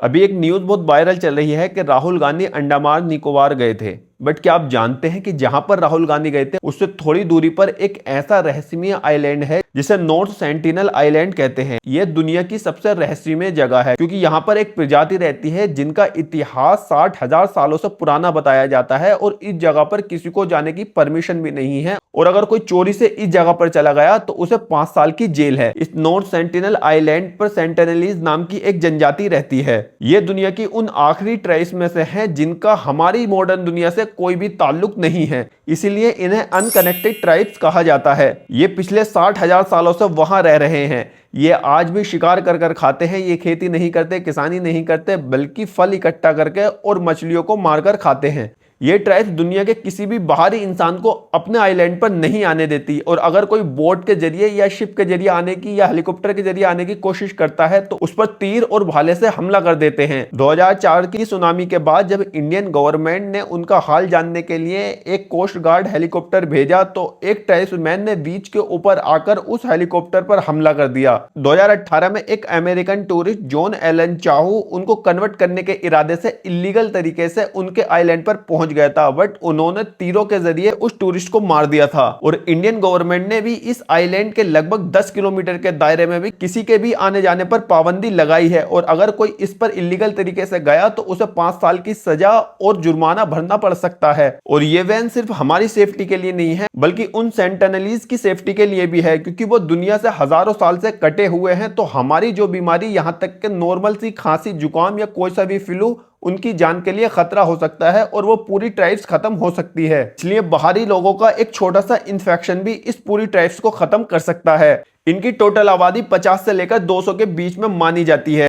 अभी एक न्यूज बहुत वायरल चल रही है कि राहुल गांधी अंडमान निकोबार गए थे। बट क्या आप जानते हैं कि जहां पर राहुल गांधी गए थे उससे थोड़ी दूरी पर एक ऐसा रहस्यमय आइलैंड है जिसे नॉर्थ सेंटिनल आइलैंड कहते हैं। यह दुनिया की सबसे रहस्यमय जगह है क्योंकि यहाँ पर एक प्रजाति रहती है जिनका इतिहास 60,000 सालों से पुराना बताया जाता है और इस जगह पर किसी को जाने की परमिशन भी नहीं है और अगर कोई चोरी से इस जगह पर चला गया तो उसे 5 साल की जेल है। इस नॉर्थ सेंटिनल आइलैंड पर सेंटिनलीज नाम की एक जनजाति रहती है। ये दुनिया की उन आखिरी ट्राइब्स में से है जिनका हमारी मॉडर्न दुनिया से कोई भी ताल्लुक नहीं है, इसीलिए इन्हें अनकनेक्टेड ट्राइब्स कहा जाता है। ये पिछले 60,000 सालों से वहां रह रहे हैं। ये आज भी शिकार कर कर खाते हैं। ये खेती नहीं करते, किसानी नहीं करते, बल्कि फल इकट्ठा करके और मछलियों को मारकर खाते हैं। ये ट्राइब्स दुनिया के किसी भी बाहरी इंसान को अपने आइलैंड पर नहीं आने देती और अगर कोई बोट के जरिए या शिप के जरिए आने की या हेलीकॉप्टर के जरिए आने की कोशिश करता है तो उस पर तीर और भाले से हमला कर देते हैं। 2004 की सुनामी के बाद जब इंडियन गवर्नमेंट ने उनका हाल जानने के लिए एक कोस्ट गार्ड हेलीकॉप्टर भेजा तो एक ट्राइब्समैन ने बीच के ऊपर आकर उस हेलीकॉप्टर पर हमला कर दिया। 2018 में एक अमेरिकन टूरिस्ट जॉन एलन चाहू उनको कन्वर्ट करने के इरादे से इलीगल तरीके से उनके आइलैंड पर पहुंच गया था, बट उन्होंने तीरों के जरिए उस टूरिस्ट को मार दिया था। और इंडियन गवर्नमेंट ने भी इस आइलैंड के लगभग 10 किलोमीटर के दायरे में भी किसी के भी आने जाने पर पाबंदी लगाई है और अगर कोई इस पर इलीगल तरीके से गया तो उसे 5 साल की सजा और जुर्माना भरना पड़ सकता है। और ये वैन सिर्फ हमारी सेफ्टी के लिए नहीं है बल्कि उन सेंटिनलीज की सेफ्टी के लिए भी है क्योंकि वो दुनिया से हजारों साल से कटे हुए हैं। तो हमारी जो बीमारी, यहां तक कि नॉर्मल सी खांसी, जुकाम या कोई सा भी फ्लू उनकी जान के लिए खतरा हो सकता है और वो पूरी ट्राइब्स खत्म हो सकती है। इसलिए बाहरी लोगों का एक छोटा सा इन्फेक्शन भी इस पूरी ट्राइब्स को खत्म कर सकता है। इनकी टोटल आबादी 50 से लेकर 200 के बीच में मानी जाती है।